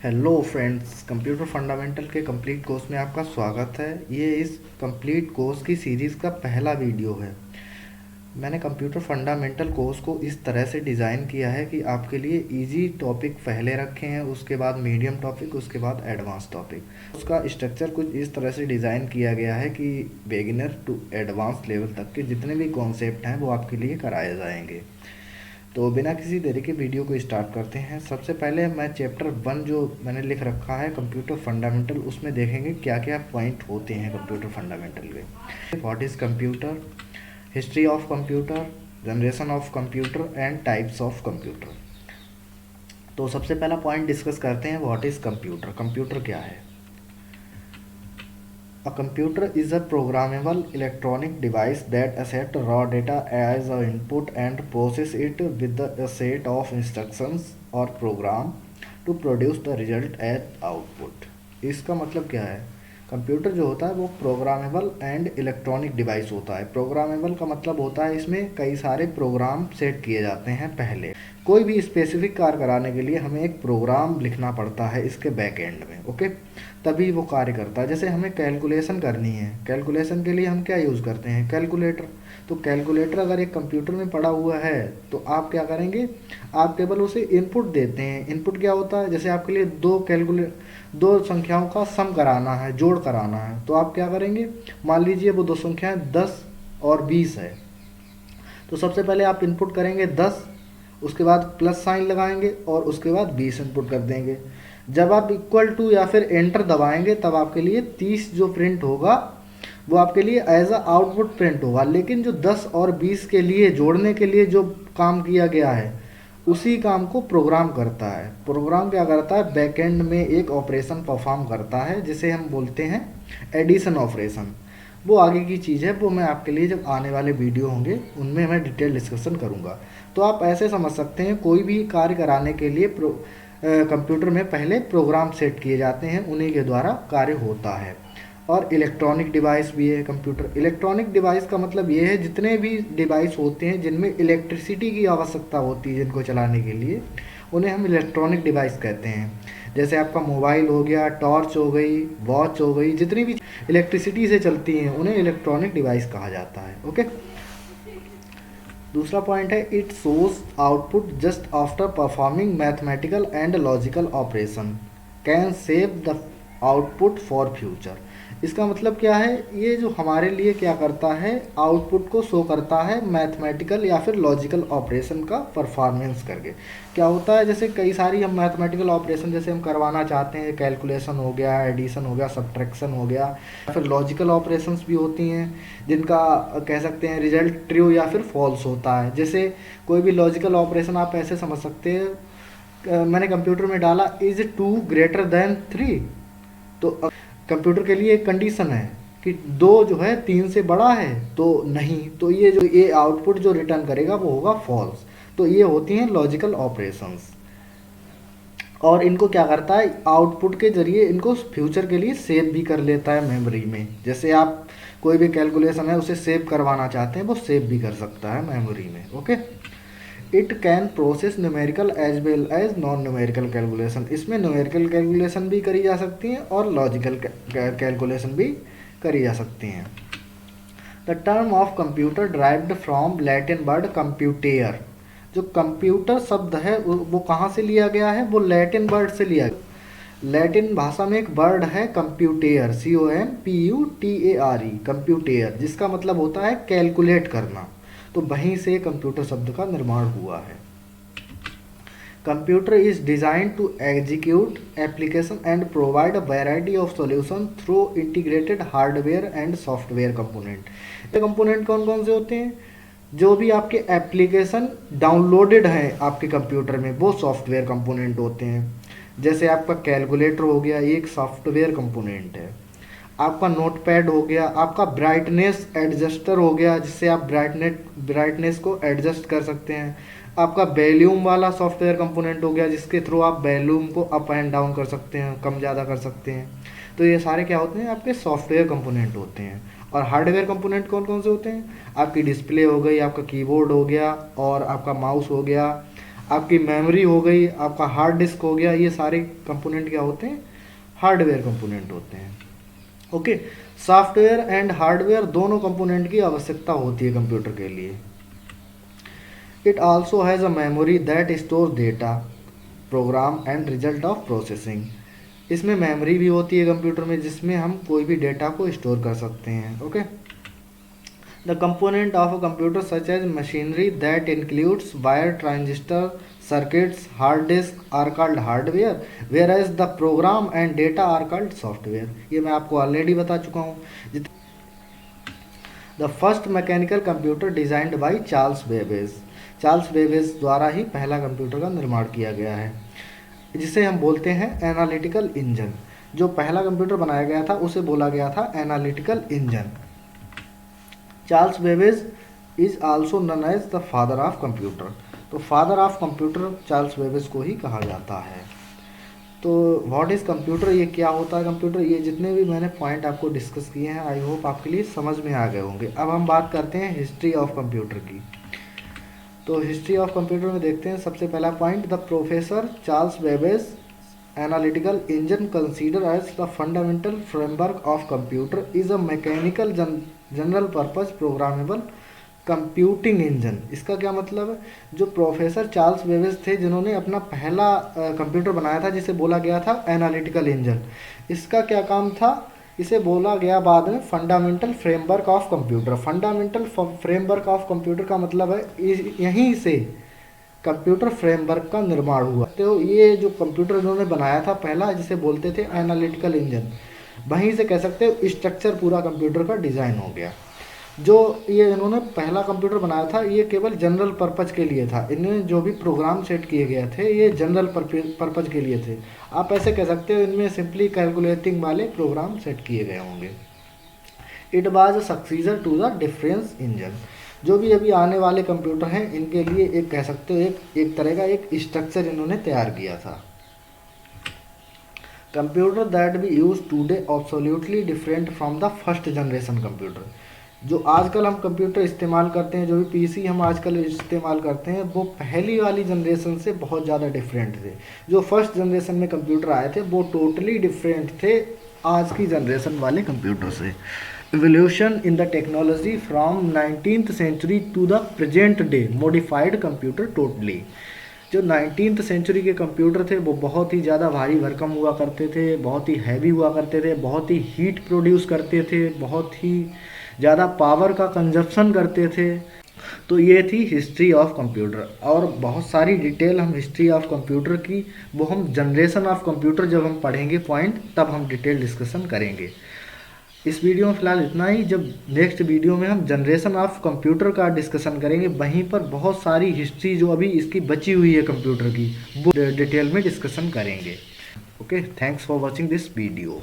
Hello friends, computer fundamental के complete course में आपका स्वागत है। ये इस कंप्लीट कोर्स की सीरीज़ का पहला वीडियो है। मैंने कंप्यूटर फंडामेंटल कोर्स को इस तरह से डिज़ाइन किया है कि आपके लिए इजी टॉपिक पहले रखे हैं, उसके बाद मीडियम टॉपिक, उसके बाद एडवांस टॉपिक। उसका स्ट्रक्चर कुछ इस तरह से डिज़ाइन किया गया है कि बिगिनर टू एडवांस लेवल तक के जितने भी कॉन्सेप्ट हैं वो आपके लिए कराए जाएंगे। तो बिना किसी देरी के वीडियो को स्टार्ट करते हैं। सबसे पहले मैं चैप्टर 1 जो मैंने लिख रखा है कंप्यूटर फंडामेंटल, उसमें देखेंगे क्या क्या पॉइंट होते हैं कंप्यूटर फंडामेंटल के। What is computer, history of computer, generation of computer and types of computer. तो सबसे पहला पॉइंट डिस्कस करते हैं, व्हाट इज़ कंप्यूटर। कंप्यूटर क्या है? A computer is a programmable electronic device that accepts raw data as an input and processes it with a set of instructions or program to produce the result as output। इसका मतलब क्या है? Computer जो होता है वो programmable and electronic device होता है। प्रोग्रामेबल का मतलब होता है इसमें कई सारे प्रोग्राम सेट किए जाते हैं। पहले कोई भी स्पेसिफिक कार्य कराने के लिए हमें एक प्रोग्राम लिखना पड़ता है इसके बैक एंड में, ओके, तभी वो कार्य करता है। जैसे हमें कैलकुलेशन करनी है, कैलकुलेशन के लिए हम क्या यूज़ करते हैं? कैलकुलेटर। तो कैलकुलेटर अगर एक कंप्यूटर में पड़ा हुआ है तो आप क्या करेंगे? आप केवल उसे इनपुट देते हैं। इनपुट क्या होता है? जैसे आपके लिए दो संख्याओं का सम कराना है, जोड़ कराना है, तो आप क्या करेंगे? मान लीजिए वो दो संख्याएं 10 और 20 है, तो सबसे पहले आप इनपुट करेंगे 10, उसके बाद प्लस साइन लगाएंगे और उसके बाद 20 इनपुट कर देंगे। जब आप इक्वल टू या फिर एंटर दबाएंगे तब आपके लिए 30 जो प्रिंट होगा वो आपके लिए एज अ आउटपुट प्रिंट होगा। लेकिन जो 10 और 20 के लिए जोड़ने के लिए जो काम किया गया है उसी काम को प्रोग्राम करता है। प्रोग्राम क्या करता है? बैकएंड में एक ऑपरेशन परफॉर्म करता है जिसे हम बोलते हैं एडिशन ऑपरेशन। वो आगे की चीज़ है, वो मैं आपके लिए जब आने वाले वीडियो होंगे उनमें मैं डिटेल डिस्कशन करूँगा। तो आप ऐसे समझ सकते हैं कोई भी कार्य कराने के लिए कंप्यूटर में पहले प्रोग्राम सेट किए जाते हैं, उन्हीं के द्वारा कार्य होता है। और इलेक्ट्रॉनिक डिवाइस भी है कंप्यूटर। इलेक्ट्रॉनिक डिवाइस का मतलब ये है जितने भी डिवाइस होते हैं जिनमें इलेक्ट्रिसिटी की आवश्यकता होती है जिनको चलाने के लिए, उन्हें हम इलेक्ट्रॉनिक डिवाइस कहते हैं। जैसे आपका मोबाइल हो गया, टॉर्च हो गई, वॉच हो गई, जितनी भी इलेक्ट्रिसिटी से चलती हैं उन्हें इलेक्ट्रॉनिक डिवाइस कहा जाता है, ओके। दूसरा पॉइंट है, it shows output just after performing mathematical and logical operation can save the output for future. इसका मतलब क्या है? ये जो हमारे लिए क्या करता है, आउटपुट को शो करता है मैथमेटिकल या फिर लॉजिकल ऑपरेशन का परफॉर्मेंस करके। क्या होता है, जैसे कई सारी हम मैथमेटिकल ऑपरेशन जैसे हम करवाना चाहते हैं, कैलकुलेशन हो गया, एडिशन हो गया, सब्ट्रैक्शन हो गया, या फिर लॉजिकल ऑपरेशंस भी होती हैं जिनका कह सकते हैं रिजल्ट ट्रू या फिर फॉल्स होता है। जैसे कोई भी लॉजिकल ऑपरेशन आप ऐसे समझ सकते हैं, मैंने कंप्यूटर में डाला इज 2 ग्रेटर देन 3, तो कंप्यूटर के लिए एक कंडीशन है कि 2 जो है 3 से बड़ा है तो नहीं, तो ये आउटपुट जो रिटर्न करेगा वो होगा फॉल्स। तो ये होती हैं लॉजिकल ऑपरेशंस, और इनको क्या करता है, आउटपुट के जरिए इनको फ्यूचर के लिए सेव भी कर लेता है मेमोरी में। जैसे आप कोई भी कैलकुलेशन है उसे सेव करवाना चाहते हैं, वो सेव भी कर सकता है मेमोरी में, okay. It can process numerical as well as non numerical calculation. इसमें न्यूमेरिकल कैलकुलेशन भी करी जा सकती हैं और लॉजिकल कैलकुलेशन भी करी जा सकती हैं। The term of computer derived from Latin word computare. जो कंप्यूटर शब्द है वो कहाँ से लिया गया है? वो लैटिन वर्ड से लिया गया। लैटिन भाषा में एक वर्ड है कंप्यूटेयर, COMPUTERE, कंप्यूटेयर, जिसका मतलब होता है कैलकुलेट करना। तो वहीं से कंप्यूटर शब्द का निर्माण हुआ है। Computer is design to execute application and provide a variety of solution through integrated hardware and software component. ये कंपोनेंट कौन कौन से होते हैं? जो भी आपके एप्लीकेशन डाउनलोडेड हैं आपके कंप्यूटर में वो सॉफ्टवेयर कंपोनेंट होते हैं। जैसे आपका कैलकुलेटर हो गया, ये एक सॉफ्टवेयर कंपोनेंट है। आपका नोटपैड हो गया, आपका ब्राइटनेस एडजस्टर हो गया जिससे आप ब्राइटनेस को एडजस्ट कर सकते हैं। आपका वॉल्यूम वाला सॉफ्टवेयर कंपोनेंट हो गया जिसके थ्रू आप वॉल्यूम को अप एंड डाउन कर सकते हैं, कम ज़्यादा कर सकते हैं। तो ये सारे क्या होते हैं? आपके सॉफ्टवेयर कंपोनेंट होते हैं। और हार्डवेयर कंपोनेंट कौन कौन से होते हैं? आपकी डिस्प्ले हो गई, आपका कीबोर्ड हो गया और आपका माउस हो गया, आपकी मेमोरी हो गई, आपका हार्ड डिस्क हो गया, ये सारे कंपोनेंट क्या होते हैं, हार्डवेयर कंपोनेंट होते हैं। ओके, सॉफ्टवेयर एंड हार्डवेयर दोनों कंपोनेंट की आवश्यकता होती है कंप्यूटर के लिए। It also has a memory that store data, program and result of processing. इसमें मेमोरी भी होती है कंप्यूटर में, जिसमें हम कोई भी डेटा को स्टोर कर सकते हैं। Okay, the component of a computer such as machinery that includes wire, transistor, circuits, hard disk are called hardware, whereas the program and data are called software. ये मैं आपको ऑलरेडी बता चुका हूँ। The first mechanical computer designed by Charles Babbage. Charles Babbage द्वारा ही पहला computer का निर्माण किया गया है, जिसे हम बोलते हैं एनालिटिकल इंजन। जो पहला कंप्यूटर बनाया गया था उसे बोला गया था analytical engine. Charles Babbage is also known as the father of computer. तो father of computer Charles Babbage को ही कहा जाता है। तो व्हाट इज़ कंप्यूटर, ये क्या होता है कंप्यूटर, ये जितने भी मैंने पॉइंट आपको डिस्कस किए हैं आई होप आपके लिए समझ में आ गए होंगे। अब हम बात करते हैं हिस्ट्री ऑफ कंप्यूटर की। तो हिस्ट्री ऑफ कंप्यूटर में देखते हैं सबसे पहला point, the professor Charles Babbage analytical engine consider as the fundamental framework of computer is a mechanical general purpose programmable computing engine. इसका क्या मतलब है, जो प्रोफेसर चार्ल्स बेबेज थे जिन्होंने अपना पहला कंप्यूटर बनाया था जिसे बोला गया था एनालिटिकल इंजन, इसका क्या काम था, इसे बोला गया बाद में fundamental framework of computer. Fundamental framework of computer का मतलब है यहीं से कंप्यूटर फ्रेमवर्क का निर्माण हुआ। तो ये जो कंप्यूटर इन्होंने बनाया था पहला, जिसे बोलते थे एनालिटिकल इंजन, वहीं से कह सकते हो स्ट्रक्चर पूरा कंप्यूटर का डिज़ाइन हो गया। जो ये इन्होंने पहला कंप्यूटर बनाया था ये केवल जनरल पर्पज़ के लिए था। इनमें जो भी प्रोग्राम सेट किए गए थे ये जनरल पर्पज़ के लिए थे। आप ऐसे कह सकते हो इनमें सिंपली कैलकुलेटिंग वाले प्रोग्राम सेट किए गए होंगे। It was a successor to the difference engine. जो भी अभी आने वाले कंप्यूटर हैं इनके लिए एक कह सकते हो एक तरह का एक स्ट्रक्चर इन्होंने तैयार किया था। Computer that B use today absolutely different from the first generation computer. जो आजकल हम कंप्यूटर इस्तेमाल करते हैं, जो भी पीसी हम आजकल इस्तेमाल करते हैं, वो पहली वाली जनरेशन से बहुत ज़्यादा डिफरेंट थे। जो फर्स्ट जनरेशन में कंप्यूटर आए थे वो टोटली डिफरेंट थे आज की जनरेशन वाले कंप्यूटर से। Evolution in the technology from 19th century to the present day modified computer totally. जो 19th सेंचुरी के कंप्यूटर थे वो बहुत ही ज़्यादा भारी भरकम हुआ करते थे, बहुत ही हैवी हुआ करते थे, बहुत ही हीट प्रोड्यूस करते थे, बहुत ही ज़्यादा पावर का कंजप्शन करते थे। तो ये थी हिस्ट्री ऑफ कंप्यूटर, और बहुत सारी डिटेल हम हिस्ट्री ऑफ कंप्यूटर की वो हम जनरेशन ऑफ कंप्यूटर जब हम पढ़ेंगे पॉइंट तब हम डिटेल डिस्कशन करेंगे। इस वीडियो में फ़िलहाल इतना ही। जब नेक्स्ट वीडियो में हम जनरेशन ऑफ कंप्यूटर का डिस्कशन करेंगे वहीं पर बहुत सारी हिस्ट्री जो अभी इसकी बची हुई है कंप्यूटर की वो डिटेल में डिस्कशन करेंगे। Okay, thanks for watching this video.